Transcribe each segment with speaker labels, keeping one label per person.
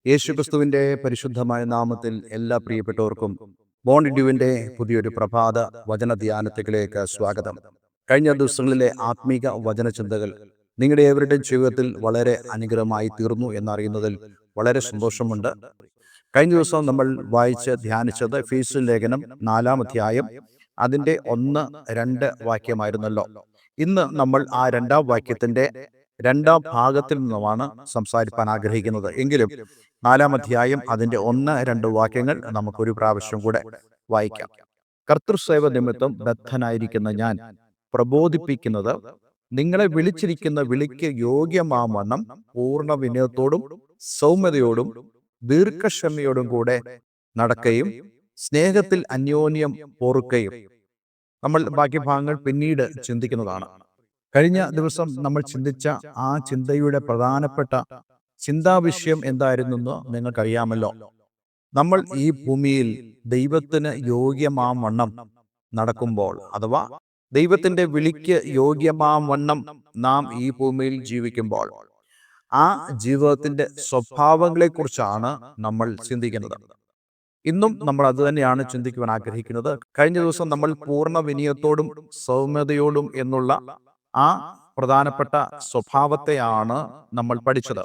Speaker 1: യേശുക്രിസ്തുവിന്റെ പരിശുദ്ധമായ നാമത്തിൽ എല്ലാ പ്രിയപ്പെട്ടവർക്കും ബോണ്ടിഡ്യൂവിന്റെ പുതിയൊരു പ്രഭാത വചന ധ്യാനത്തിലേക്ക് സ്വാഗതം. കഴിഞ്ഞ ദിവസങ്ങളിലെ ആത്മീക വചന ചിന്തകൾ നിങ്ങളുടെ ഏവരുടെയും ജീവിതത്തിൽ വളരെ അനുഗ്രഹമായി തീർന്നു എന്നറിയുന്നതിൽ വളരെ സന്തോഷമുണ്ട്. കഴിഞ്ഞ ദിവസം നമ്മൾ വായിച്ച് ധ്യാനിച്ചത് എഫേസ്യ ലേഖനം 4-ാം അധ്യായം അതിൻ്റെ 1-2 വാക്യമായിരുന്നല്ലോ. ഇന്ന് നമ്മൾ ആ 2-ാം വാക്യത്തിന്റെ 2-ാം ഭാഗത്തിൽ നിന്നുമാണ് സംസാരിക്കാൻ ആഗ്രഹിക്കുന്നത്. എങ്കിലും 4-ാം അധ്യായം അതിൻ്റെ 1-2 വാക്യങ്ങൾ നമുക്കൊരു പ്രാവശ്യം കൂടെ വായിക്കാം. കർത്തൃസേവ നിമിത്തം ബദ്ധനായിരിക്കുന്ന ഞാൻ പ്രബോധിപ്പിക്കുന്നത്, നിങ്ങളെ വിളിച്ചിരിക്കുന്ന വിളിക്ക് യോഗ്യമാവണ്ണം പൂർണ്ണ വിനയത്തോടും സൗമ്യതയോടും ദീർഘക്ഷമയോടും കൂടെ നടക്കുകയും സ്നേഹത്തിൽ അന്യോന്യം പൊറുക്കുകയും. നമ്മൾ ബാക്കി ഭാഗങ്ങൾ പിന്നീട് ചിന്തിക്കുന്നതാണ്. കഴിഞ്ഞ ദിവസം നമ്മൾ ചിന്തിച്ച ആ ചിന്തയുടെ പ്രധാനപ്പെട്ട ചിന്താവിഷയം എന്തായിരുന്നെന്ന് നിങ്ങൾക്കറിയാമല്ലോ. നമ്മൾ ഈ ഭൂമിയിൽ ദൈവത്തിന് യോഗ്യമാവണ്ണം നടക്കുമ്പോൾ, അഥവാ ദൈവത്തിന്റെ വിളിക്ക് യോഗ്യമാവണ്ണം നാം ഈ ഭൂമിയിൽ ജീവിക്കുമ്പോൾ, ആ ജീവിതത്തിന്റെ സ്വഭാവങ്ങളെക്കുറിച്ചാണ് നമ്മൾ ചിന്തിക്കുന്നത്. ഇന്നും നമ്മൾ അത് തന്നെയാണ് ചിന്തിക്കുവാൻ ആഗ്രഹിക്കുന്നത്. കഴിഞ്ഞ ദിവസം നമ്മൾ പൂർണ്ണ വിനയത്തോടും സൗമ്യതയോടും എന്നുള്ള ആ പ്രധാനപ്പെട്ട സ്വഭാവത്തെയാണ് നമ്മൾ പഠിച്ചത്.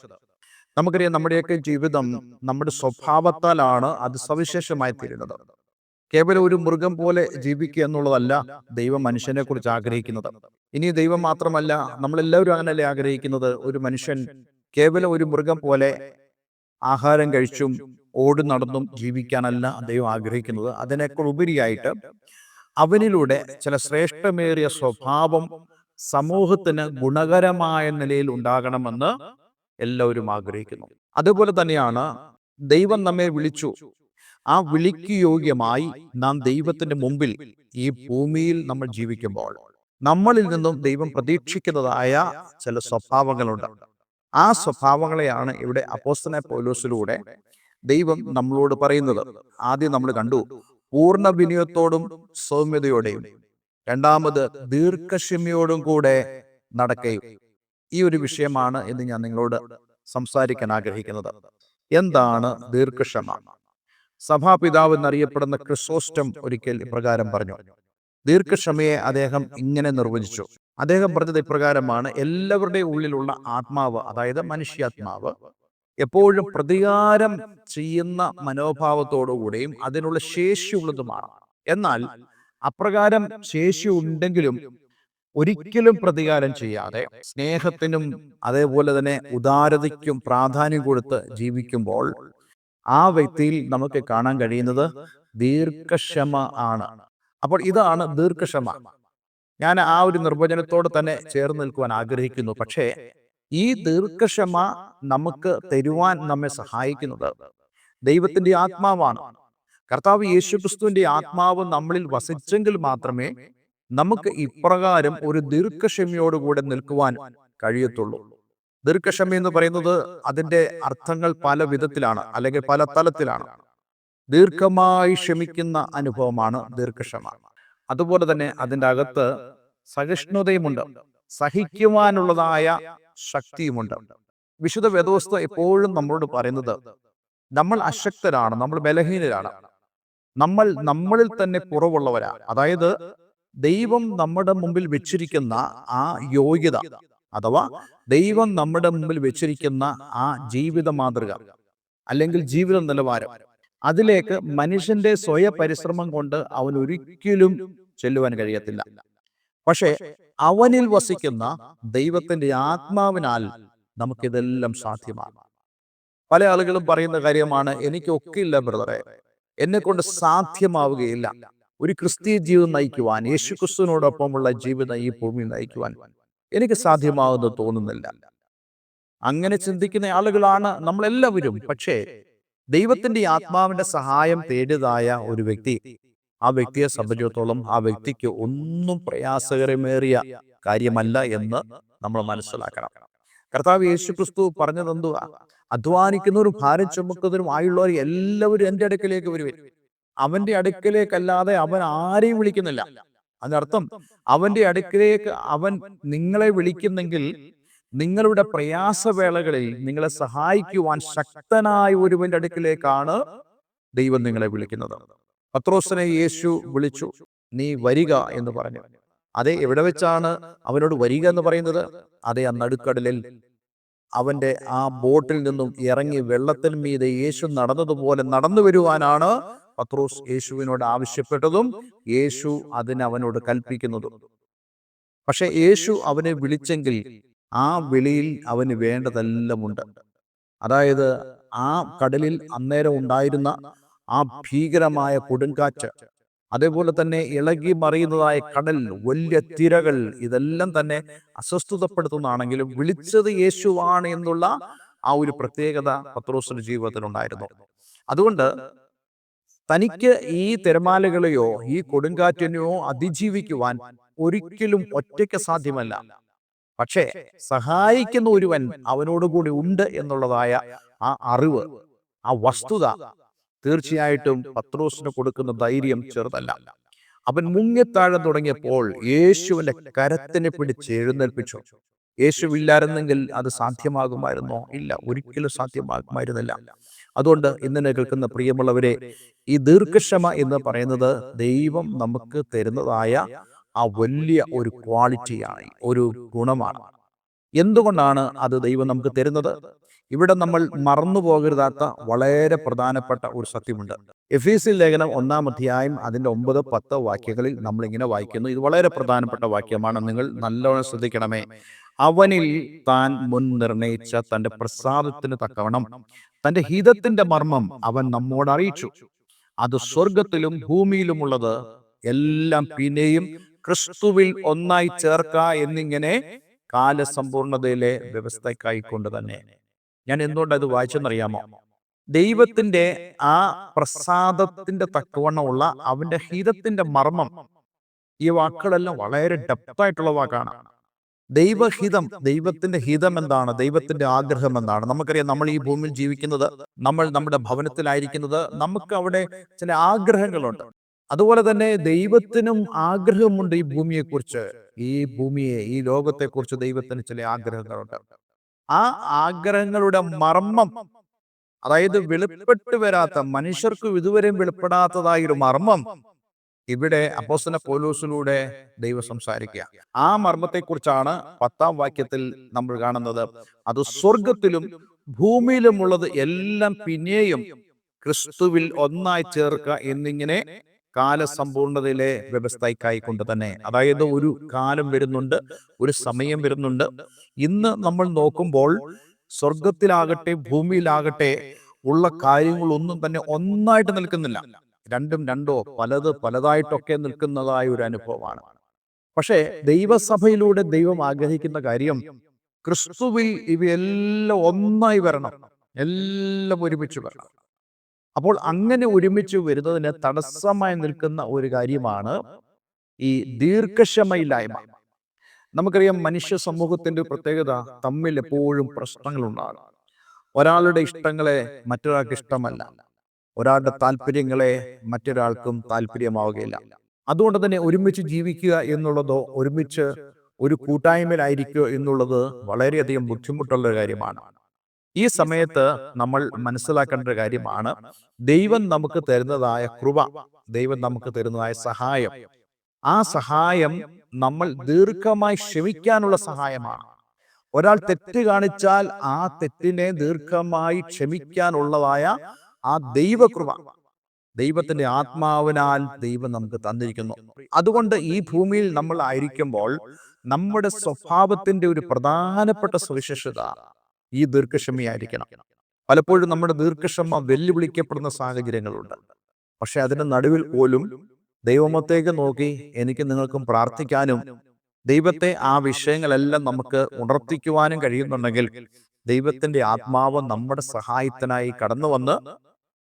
Speaker 1: നമുക്കറിയാം, നമ്മുടെയൊക്കെ ജീവിതം നമ്മുടെ സ്വഭാവത്താലാണ് അത് സവിശേഷമായി തീരുന്നത്. കേവലം ഒരു മൃഗം പോലെ ജീവിക്കുക എന്നുള്ളതല്ല ദൈവം മനുഷ്യനെ കുറിച്ച് ആഗ്രഹിക്കുന്നത്. ഇനി ദൈവം മാത്രമല്ല, നമ്മളെല്ലാവരും അങ്ങനെയല്ലേ ആഗ്രഹിക്കുന്നത്? ഒരു മനുഷ്യൻ കേവലം ഒരു മൃഗം പോലെ ആഹാരം കഴിച്ചും ഓടി നടന്നും ജീവിക്കാനല്ല ദൈവം ആഗ്രഹിക്കുന്നത്. അതിനേക്കാൾ ഉപരിയായിട്ട് അവനിലൂടെ ചില ശ്രേഷ്ഠമേറിയ സ്വഭാവം സമൂഹത്തിന് ഗുണകരമായ നിലയിൽ ഉണ്ടാകണമെന്ന് എല്ലാവരും ആഗ്രഹിക്കുന്നു. അതുപോലെ തന്നെയാണ് ദൈവം നമ്മെ വിളിച്ചു. ആ വിളിക്ക് യോഗ്യമായി നാം ദൈവത്തിന്റെ മുമ്പിൽ ഈ ഭൂമിയിൽ നമ്മൾ ജീവിക്കുമ്പോൾ നമ്മളിൽ നിന്നും ദൈവം പ്രതീക്ഷിക്കുന്നതായ ചില സ്വഭാവങ്ങളുണ്ട്. ആ സ്വഭാവങ്ങളെയാണ് ഇവിടെ അപ്പോസ്തലനായ പൗലോസിലൂടെ ദൈവം നമ്മളോട് പറയുന്നത്. ആദ്യം നമ്മൾ കണ്ടു പൂർണ്ണ വിനയത്തോടും സൗമ്യതയോടെയും, രണ്ടാമത് ദീർഘക്ഷമയോടും കൂടെ നടക്കുകയും. ഈ ഒരു വിഷയമാണ് ഇന്ന് ഞാൻ നിങ്ങളോട് സംസാരിക്കാൻ ആഗ്രഹിക്കുന്നത്. എന്താണ് ദീർഘക്ഷമ? സഭാപിതാവ് എന്നറിയപ്പെടുന്ന ക്രിസോസ്റ്റം ഒരിക്കൽ ഇപ്രകാരം പറഞ്ഞു. ദീർഘക്ഷമയെ അദ്ദേഹം ഇങ്ങനെ നിർവചിച്ചു. അദ്ദേഹം പറഞ്ഞത് ഇപ്രകാരമാണ്: എല്ലാവരുടെയും ഉള്ളിലുള്ള ആത്മാവ്, അതായത് മനുഷ്യാത്മാവ്, എപ്പോഴും പ്രതികാരം ചെയ്യുന്ന മനോഭാവത്തോടുകൂടിയും അതിനുള്ള ശേഷിയുള്ളതുമാണ്. എന്നാൽ അപ്രകാരം ശേഷി ഉണ്ടെങ്കിലും ഒരിക്കലും പ്രതികാരം ചെയ്യാതെ സ്നേഹത്തിനും അതേപോലെ തന്നെ ഉദാരതയ്ക്കും പ്രാധാന്യം കൊടുത്ത് ജീവിക്കുമ്പോൾ ആ വ്യക്തിയിൽ നമുക്ക് കാണാൻ കഴിയുന്നത് ദീർഘക്ഷമ ആണ്. അപ്പോൾ ഇതാണ് ദീർഘക്ഷമ. ഞാൻ ആ ഒരു നിർവചനത്തോട് തന്നെ ചേർന്ന് നിൽക്കുവാൻ ആഗ്രഹിക്കുന്നു. പക്ഷേ ഈ ദീർഘക്ഷമ നമുക്ക് തരുവാൻ നമ്മെ സഹായിക്കുന്നത് ദൈവത്തിന്റെ ആത്മാവാണ്. കർത്താവ് യേശുക്രിസ്തുവിന്റെ ആത്മാവ് നമ്മളിൽ വസിച്ചെങ്കിൽ മാത്രമേ നമുക്ക് ഇപ്രകാരം ഒരു ദീർഘക്ഷമയോടുകൂടെ നിൽക്കുവാൻ കഴിയത്തുള്ളൂ. ദീർഘക്ഷമ എന്ന് പറയുന്നത് അതിന്റെ അർത്ഥങ്ങൾ പല വിധത്തിലാണ്, അല്ലെങ്കിൽ പല തലത്തിലാണ്. ദീർഘമായി ക്ഷമിക്കുന്ന അനുഭവമാണ് ദീർഘക്ഷമ. അതുപോലെ തന്നെ അതിൻ്റെ അകത്ത് സഹിഷ്ണുതയുമുണ്ട്, സഹിക്കുവാനുള്ളതായ ശക്തിയുമുണ്ട്. വിശുദ്ധ വേദോസ്ത എപ്പോഴും നമ്മളോട് പറയുന്നത് നമ്മൾ അശക്തരാണ്, നമ്മൾ ബലഹീനരാണ്, നമ്മൾ നമ്മളിൽ തന്നെ കുറവുള്ളവരാണ്. അതായത് ദൈവം നമ്മുടെ മുമ്പിൽ വെച്ചിരിക്കുന്ന ആ യോഗ്യത, അഥവാ ദൈവം നമ്മുടെ മുമ്പിൽ വെച്ചിരിക്കുന്ന ആ ജീവിത മാതൃക അല്ലെങ്കിൽ ജീവിത നിലവാരം, അതിലേക്ക് മനുഷ്യന്റെ സ്വയ പരിശ്രമം കൊണ്ട് അവൻ ഒരിക്കലും ചെല്ലുവാൻ കഴിയത്തില്ല. പക്ഷേ അവനിൽ വസിക്കുന്ന ദൈവത്തിന്റെ ആത്മാവിനാൽ നമുക്കിതെല്ലാം സാധ്യമാണ്. പല ആളുകളും പറയുന്ന കാര്യമാണ്, എനിക്കൊക്കില്ല ബ്രദറെ, എന്നെ കൊണ്ട് സാധ്യമാവുകയില്ല ഒരു ക്രിസ്തീയ ജീവിതം നയിക്കുവാൻ, യേശു ക്രിസ്തുവിനോടൊപ്പമുള്ള ജീവിതം ഈ ഭൂമിയിൽ നയിക്കുവാൻ എനിക്ക് സാധ്യമാവുമെന്ന് തോന്നുന്നില്ല. അങ്ങനെ ചിന്തിക്കുന്ന ആളുകളാണ് നമ്മളെല്ലാവരും. പക്ഷേ ദൈവത്തിന്റെ ആത്മാവിന്റെ സഹായം തേടിയതായ ഒരു വ്യക്തി, ആ വ്യക്തിയെ സംബന്ധിച്ചിടത്തോളം ആ വ്യക്തിക്ക് ഒന്നും പ്രയാസകരമേറിയ കാര്യമല്ല എന്ന് നമ്മൾ മനസ്സിലാക്കണം. കർത്താവ് യേശു ക്രിസ്തു പറഞ്ഞതെന്തുവാ? അധ്വാനിക്കുന്നവരും ഭാരം ചുമക്കുന്നവരും ആയുള്ളവർ എല്ലാവരും എൻ്റെ അടുക്കലേക്ക് വരുവിൻ. അവന്റെ അടുക്കലേക്കല്ലാതെ അവൻ ആരെയും വിളിക്കുന്നില്ല. അതിനർത്ഥം അവന്റെ അടുക്കലേക്ക് അവൻ നിങ്ങളെ വിളിക്കുന്നെങ്കിൽ നിങ്ങളുടെ പ്രയാസവേളകളിൽ നിങ്ങളെ സഹായിക്കുവാൻ ശക്തനായ ഒരുവന്റെ അടുക്കിലേക്കാണ് ദൈവം നിങ്ങളെ വിളിക്കുന്നത്. പത്രോസിനെ യേശു വിളിച്ചു, നീ വരിക എന്ന് പറഞ്ഞു. അതെ, എവിടെ വെച്ചാണ് അവനോട് വരിക എന്ന് പറയുന്നത്? അതെ, ആ നടുക്കടലിൽ അവന്റെ ആ ബോട്ടിൽ നിന്നും ഇറങ്ങി വെള്ളത്തിന് മീതെ യേശു നടന്നതുപോലെ നടന്നു വരുവാനാണ് പത്രോസ് യേശുവിനോട് ആവശ്യപ്പെട്ടതും യേശു അതിന് അവനോട് കൽപ്പിക്കുന്നതും. പക്ഷെ യേശു അവനെ വിളിച്ചെങ്കിൽ ആ വിളിയിൽ അവന് വേണ്ടതെല്ലാം ഉണ്ട്. അതായത് ആ കടലിൽ അന്നേരം ഉണ്ടായിരുന്ന ആ ഭീകരമായ കൊടുങ്കാറ്റ്, അതേപോലെ തന്നെ ഇളകി മറിയുന്നതായ കടൽ, വലിയ തിരകൾ, ഇതെല്ലാം തന്നെ അസ്വസ്ഥതപ്പെടുത്തുന്നതാണെങ്കിലും വിളിച്ചത് യേശുവാണ് എന്നുള്ള ആ ഒരു പ്രത്യേകത പത്രോസിന്റെ ജീവിതത്തിലുണ്ടായിരുന്നു. അതുകൊണ്ട് തനിക്ക് ഈ തിരമാലകളെയോ ഈ കൊടുങ്കാറ്റിനെയോ അതിജീവിക്കുവാൻ ഒരിക്കലും ഒറ്റയ്ക്ക് സാധ്യമല്ല. പക്ഷേ സഹായിക്കുന്ന ഒരുവൻ അവനോടുകൂടി ഉണ്ട് എന്നുള്ളതായ ആ അറിവ്, ആ വസ്തുത തീർച്ചയായിട്ടും പത്രോസിന് കൊടുക്കുന്ന ധൈര്യം ചെറുതല്ല. അവൻ മുങ്ങിത്താഴം തുടങ്ങിയപ്പോൾ യേശുവിന്റെ കരത്തിനെ പിടിച്ച് എഴുന്നേൽപ്പിച്ചു. യേശുവില്ലായിരുന്നെങ്കിൽ അത് സാധ്യമാകുമായിരുന്നോ? ഇല്ല, ഒരിക്കലും സാധ്യമാകുമായിരുന്നില്ല. അതുകൊണ്ട് ഇന്ന് കേൾക്കുന്ന പ്രിയമുള്ളവരെ, ഈ ദീർഘക്ഷമ എന്ന് പറയുന്നത് ദൈവം നമുക്ക് തരുന്നതായ ആ വലിയ ഒരു ക്വാളിറ്റിയാണ്, ഒരു ഗുണമാണ്. എന്തുകൊണ്ടാണ് അത് ദൈവം നമുക്ക് തരുന്നത്? ഇവിടെ നമ്മൾ മറന്നു പോകരുതാത്ത വളരെ പ്രധാനപ്പെട്ട ഒരു സത്യമുണ്ട്. എഫേസ്യ ലേഖനം 1-ാം അധ്യായം അതിന്റെ 9-10 വാക്യങ്ങളിൽ നമ്മൾ ഇങ്ങനെ വായിക്കുന്നു. ഇത് വളരെ പ്രധാനപ്പെട്ട വാക്യമാണ്, നിങ്ങൾ നല്ലോണം ശ്രദ്ധിക്കണമേ. അവനിൽ താൻ മുൻ നിർണയിച്ച തന്റെ പ്രസാദത്തിന് തക്കവണ്ണം തന്റെ ഹിതത്തിന്റെ മർമ്മം അവൻ നമ്മോട് അറിയിച്ചു. അത് സ്വർഗത്തിലും ഭൂമിയിലുമുള്ളത് എല്ലാം പിന്നെയും ക്രിസ്തുവിൽ ഒന്നായി ചേർക്ക എന്നിങ്ങനെ കാലസമ്പൂർണതയിലെ വ്യവസ്ഥയ്ക്കായിക്കൊണ്ട് തന്നെ. ഞാൻ എന്തുകൊണ്ട് അത് വായിച്ചെന്നറിയാമോ? ദൈവത്തിന്റെ ആ പ്രസാദത്തിന്റെ തക്കവണ്ണമുള്ള അവന്റെ ഹിതത്തിന്റെ മർമ്മം, ഈ വാക്കുകളെല്ലാം വളരെ ഡെപ്തായിട്ടുള്ള വാക്കാണ്. ദൈവഹിതം, ദൈവത്തിന്റെ ഹിതം എന്താണ്? ദൈവത്തിന്റെ ആഗ്രഹം എന്താണ്? നമുക്കറിയാം, നമ്മൾ ഈ ഭൂമിയിൽ ജീവിക്കുന്നത്, നമ്മൾ നമ്മുടെ ഭവനത്തിലായിരിക്കുന്നത്, നമുക്ക് അവിടെ ചില ആഗ്രഹങ്ങളുണ്ട്. അതുപോലെ തന്നെ ദൈവത്തിനും ആഗ്രഹമുണ്ട് ഈ ഭൂമിയെക്കുറിച്ച്. ഈ ഭൂമിയെ, ഈ ലോകത്തെക്കുറിച്ച് ദൈവത്തിന് ചില ആഗ്രഹങ്ങളുണ്ട്. ആ ആഗ്രഹങ്ങളുടെ മർമ്മം, അതായത് വെളിപ്പെട്ട് വരാത്ത, മനുഷ്യർക്കും ഇതുവരെയും വെളിപ്പെടാത്തതായ ഒരു മർമ്മം ഇവിടെ അപ്പോസ്തലൻ പൗലോസിലൂടെ ദൈവം സംസാരിക്കുക. ആ മർമ്മത്തെക്കുറിച്ചാണ് 10-ാം വാക്യത്തിൽ നമ്മൾ കാണുന്നത്. അത് സ്വർഗത്തിലും ഭൂമിയിലുമുള്ളത് എല്ലാം പിന്നെയും ക്രിസ്തുവിൽ ഒന്നായി ചേർക്കുക എന്നിങ്ങനെ കാലസമ്പൂർണതയിലെ വ്യവസ്ഥയ്ക്കായിക്കൊണ്ട് തന്നെ. അതായത് ഒരു കാലം വരുന്നുണ്ട്, ഒരു സമയം വരുന്നുണ്ട്. ഇന്ന് നമ്മൾ നോക്കുമ്പോൾ സ്വർഗത്തിലാകട്ടെ ഭൂമിയിലാകട്ടെ ഉള്ള കാര്യങ്ങളൊന്നും തന്നെ ഒന്നായിട്ട് നിൽക്കുന്നില്ല. രണ്ടും രണ്ടോ പലതായിട്ടൊക്കെ നിൽക്കുന്നതായ ഒരു അനുഭവമാണ്. പക്ഷേ ദൈവസഭയിലൂടെ ദൈവം ആഗ്രഹിക്കുന്ന കാര്യം, ക്രിസ്തുവിൽ ഇവയെല്ലാം ഒന്നായി വരണം, എല്ലാം ഒരുമിച്ച് വരണം. അപ്പോൾ അങ്ങനെ ഒരുമിച്ച് വരുന്നതിന് തടസ്സമായി നിൽക്കുന്ന ഒരു കാര്യമാണ് ഈ ദീർഘക്ഷമയില്ലായ്മ. നമുക്കറിയാം, മനുഷ്യ സമൂഹത്തിന്റെ പ്രത്യേകത, തമ്മിൽ എപ്പോഴും പ്രശ്നങ്ങൾ ഉണ്ടാകും. ഒരാളുടെ ഇഷ്ടങ്ങളെ മറ്റൊരാൾക്ക് ഇഷ്ടമല്ല, ഒരാളുടെ താല്പര്യങ്ങളെ മറ്റൊരാൾക്കും താല്പര്യമാവുകയില്ല. അതുകൊണ്ട് തന്നെ ഒരുമിച്ച് ജീവിക്കുക എന്നുള്ളതോ ഒരുമിച്ച് ഒരു കൂട്ടായ്മയിലായിരിക്കുക എന്നുള്ളത് വളരെയധികം ബുദ്ധിമുട്ടുള്ള ഒരു കാര്യമാണ്. ഈ സമയത്ത് നമ്മൾ മനസ്സിലാക്കേണ്ട ഒരു കാര്യമാണ്, ദൈവം നമുക്ക് തരുന്നതായ കൃപ, ദൈവം നമുക്ക് തരുന്നതായ സഹായം, ആ സഹായം നമ്മൾ ദീർഘമായി ക്ഷമിക്കാനുള്ള സഹായമാണ്. ഒരാൾ തെറ്റ് കാണിച്ചാൽ ആ തെറ്റിനെ ദീർഘമായി ക്ഷമിക്കാനുള്ളതായ ആ ദൈവകൃപ, ദൈവത്തിന്റെ ആത്മാവിനാൽ ദൈവം നമുക്ക് തന്നിരിക്കുന്നു. അതുകൊണ്ട് ഈ ഭൂമിയിൽ നമ്മൾ ആയിരിക്കുമ്പോൾ നമ്മുടെ സ്വഭാവത്തിന്റെ ഒരു പ്രധാനപ്പെട്ട സവിശേഷത ഈ ദീർഘക്ഷമയായിരിക്കണം. പലപ്പോഴും നമ്മുടെ ദീർഘക്ഷമ വെല്ലുവിളിക്കപ്പെടുന്ന സാഹചര്യങ്ങളുണ്ട്. പക്ഷെ അതിന്റെ നടുവിൽ പോലും ദൈവമത്തേക്ക് നോക്കി എനിക്ക് നിങ്ങൾക്കും പ്രാർത്ഥിക്കാനും ദൈവത്തെ ആ വിഷയങ്ങളെല്ലാം നമുക്ക് ഉണർത്തിക്കുവാനും കഴിയുന്നുണ്ടെങ്കിൽ, ദൈവത്തിന്റെ ആത്മാവ് നമ്മുടെ സഹായത്തിനായി കടന്നു വന്ന്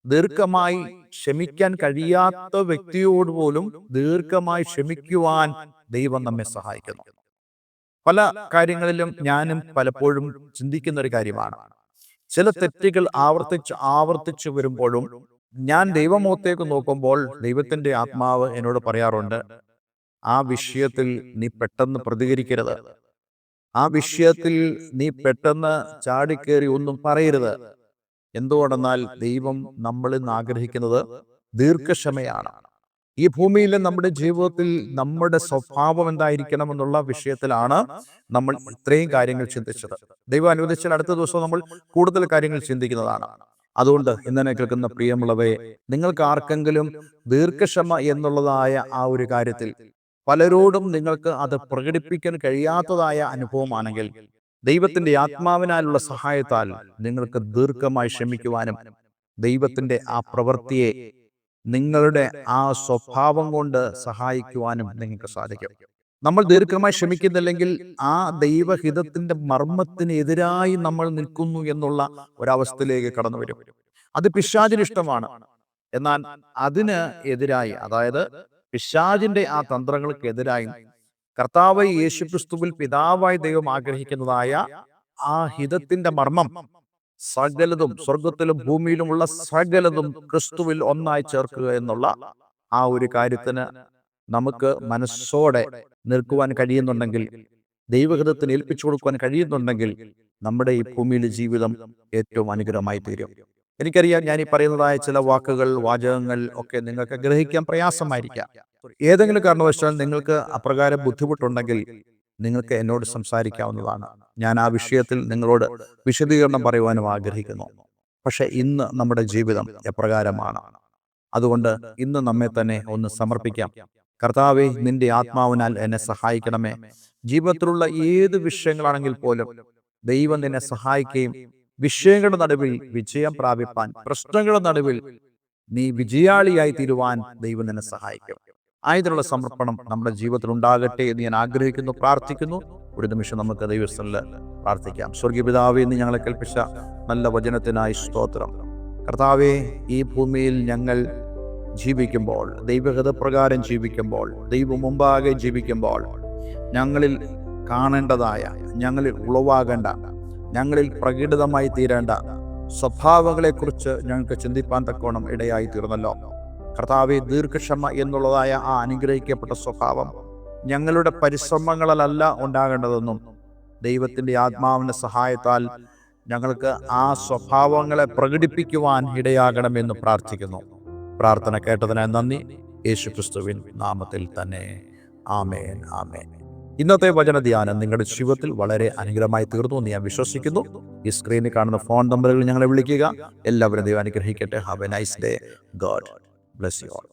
Speaker 1: ദീർഘമായി ക്ഷമിക്കാൻ കഴിയാത്ത വ്യക്തിയോട് പോലും ദീർഘമായി ക്ഷമിക്കുവാൻ ദൈവം നമ്മെ സഹായിക്കുന്നു. പല കാര്യങ്ങളിലും ഞാനും പലപ്പോഴും ചിന്തിക്കുന്ന ഒരു കാര്യമാണ്, ചില തെറ്റുകൾ ആവർത്തിച്ച് വരുമ്പോഴും ഞാൻ ദൈവമുഖത്തേക്ക് നോക്കുമ്പോൾ ദൈവത്തിന്റെ ആത്മാവ് എന്നോട് പറയാറുണ്ട്, ആ വിഷയത്തിൽ നീ പെട്ടെന്ന് പ്രതികരിക്കരുത്, ആ വിഷയത്തിൽ നീ പെട്ടെന്ന് ചാടിക്കേറി ഒന്നും പറയരുത്. എന്തുകൊണ്ടെന്നാൽ ദൈവം നമ്മളിൽ നിന്ന് ആഗ്രഹിക്കുന്നത് ദീർഘക്ഷമയാണ്. ഈ ഭൂമിയിലെ നമ്മുടെ ജീവിതത്തിൽ നമ്മുടെ സ്വഭാവം എന്തായിരിക്കണം എന്നുള്ള വിഷയത്തിലാണ് നമ്മൾ ഇത്രയും കാര്യങ്ങൾ ചിന്തിച്ചത്. ദൈവം അനുവദിച്ചാൽ അടുത്ത ദിവസം നമ്മൾ കൂടുതൽ കാര്യങ്ങൾ ചിന്തിക്കുന്നതാണ്. അതുകൊണ്ട് ഇന്നെ കേൾക്കുന്ന പ്രിയമുള്ളവയെ, നിങ്ങൾക്ക് ആർക്കെങ്കിലും ദീർഘക്ഷമ എന്നുള്ളതായ ആ ഒരു കാര്യത്തിൽ പലരോടും നിങ്ങൾക്ക് അത് പ്രകടിപ്പിക്കാൻ കഴിയാത്തതായ അനുഭവമാണെങ്കിൽ, ദൈവത്തിന്റെ ആത്മാവിനാലുള്ള സഹായത്താൽ നിങ്ങൾക്ക് ദീർഘമായി ക്ഷമിക്കുവാനും ദൈവത്തിന്റെ ആ പ്രവൃത്തിയെ നിങ്ങളുടെ ആ സ്വഭാവം കൊണ്ട് സഹായിക്കുവാനും നിങ്ങൾക്ക് സാധിക്കും. നമ്മൾ ദീർഘമായി ക്ഷമിക്കുന്നില്ലെങ്കിൽ ആ ദൈവഹിതത്തിന്റെ മർമ്മത്തിന് എതിരായി നമ്മൾ നിൽക്കുന്നു എന്നുള്ള ഒരവസ്ഥയിലേക്ക് കടന്നു വരും. അത് പിശാചിന് ഇഷ്ടമാണ്. എന്നാൽ അതിന് എതിരായി, അതായത് പിശാചിന്റെ ആ തന്ത്രങ്ങൾക്ക് എതിരായി കർത്താവ് യേശുക്രിസ്തുവിൽ പിതാവായി ദൈവം ആഗ്രഹിക്കുന്നതായ ആ ഹിതത്തിന്റെ മർമ്മം സകലതും, സ്വർഗത്തിലും ഭൂമിയിലുമുള്ള സകലതും ക്രിസ്തുവിൽ ഒന്നായി ചേർക്കുക എന്നുള്ള ആ ഒരു കാര്യത്തിന് നമുക്ക് മനസ്സോടെ നിൽക്കുവാൻ കഴിയുന്നുണ്ടെങ്കിൽ, ദൈവഹിതത്തിന് ഏൽപ്പിച്ചു കൊടുക്കുവാൻ കഴിയുന്നുണ്ടെങ്കിൽ, നമ്മുടെ ഈ ഭൂമിയിലെ ജീവിതം ഏറ്റവും അനുഗ്രഹമായി തീരും. എനിക്കറിയാം, ഞാൻ ഈ പറയുന്നതായ ചില വാക്കുകൾ, വാചകങ്ങൾ ഒക്കെ നിങ്ങൾക്ക് ഗ്രഹിക്കാൻ പ്രയാസമായിരിക്കാം. ഏതെങ്കിലും കാരണവശാൽ നിങ്ങൾക്ക് അപ്രകാരം ബുദ്ധിമുട്ടുണ്ടെങ്കിൽ നിങ്ങൾക്ക് എന്നോട് സംസാരിക്കാവുന്നതാണ്. ഞാൻ ആ വിഷയത്തിൽ നിങ്ങളോട് വിശദീകരണം പറയുവാനും ആഗ്രഹിക്കുന്നു. പക്ഷെ ഇന്ന് നമ്മുടെ ജീവിതം എപ്രകാരമാണ്? അതുകൊണ്ട് ഇന്ന് നമ്മെ തന്നെ ഒന്ന് സമർപ്പിക്കാം. കർത്താവേ, നിന്റെ ആത്മാവിനാൽ എന്നെ സഹായിക്കണമേ. ജീവിതത്തിലുള്ള ഏത് വിഷയങ്ങളാണെങ്കിൽ പോലും ദൈവം നിന്നെ സഹായിക്കുകയും വിഷയങ്ങളുടെ നടുവിൽ വിജയം പ്രാപിപ്പാൻ, പ്രശ്നങ്ങളുടെ നടുവിൽ നീ വിജയാളിയായി തീരുവാൻ ദൈവം നിന്നെ സഹായിക്കും. ആയതിനുള്ള സമർപ്പണം നമ്മുടെ ജീവിതത്തിൽ ഉണ്ടാകട്ടെ എന്ന് ഞാൻ ആഗ്രഹിക്കുന്നു, പ്രാർത്ഥിക്കുന്നു. ഒരു നിമിഷം നമുക്ക് ദൈവസ്ഥലിൽ പ്രാർത്ഥിക്കാം. സ്വർഗീയ പിതാവേ, ഇന്ന് ഞങ്ങളെ കേൾപ്പിച്ച നല്ല വചനത്തിനായി സ്തോത്രം. കർത്താവേ, ഈ ഭൂമിയിൽ ഞങ്ങൾ ജീവിക്കുമ്പോൾ, ദൈവഹിതപ്രകാരം ജീവിക്കുമ്പോൾ, ദൈവം മുമ്പാകെ ജീവിക്കുമ്പോൾ, ഞങ്ങളിൽ കാണേണ്ടതായ, ഞങ്ങളിൽ ഉളവാകേണ്ട, ഞങ്ങളിൽ പ്രകടിതമായി തീരേണ്ട സ്വഭാവങ്ങളെക്കുറിച്ച് ഞങ്ങൾക്ക് ചിന്തിപ്പാൻ തക്കോണം ഇടയായി തീർന്നല്ലോ. കർത്താവെ, ദീർഘക്ഷമ എന്നുള്ളതായ ആ അനുഗ്രഹിക്കപ്പെട്ട സ്വഭാവം ഞങ്ങളുടെ പരിശ്രമങ്ങളിലല്ല ഉണ്ടാകേണ്ടതെന്നും ദൈവത്തിൻ്റെ ആത്മാവിൻ്റെ സഹായത്താൽ ഞങ്ങൾക്ക് ആ സ്വഭാവങ്ങളെ പ്രകടിപ്പിക്കുവാൻ ഇടയാകണമെന്ന് പ്രാർത്ഥിക്കുന്നു. പ്രാർത്ഥന കേട്ടതിനായി നന്ദി. യേശുക്രിസ്തുവിൻ നാമത്തിൽ തന്നെ. ആമേൻ, ആമേൻ. ഇന്നത്തെ വചനധ്യാനം നിങ്ങളുടെ ജീവിതത്തിൽ വളരെ അനുഗ്രഹമായി തീർന്നു എന്ന് ഞാൻ വിശ്വസിക്കുന്നു. ഈ സ്ക്രീനിൽ കാണുന്ന ഫോൺ നമ്പറുകളിൽ ഞങ്ങളെ വിളിക്കുക. എല്ലാവരും ദൈവം അനുഗ്രഹിക്കട്ടെ. Have A nice day. God bless you all.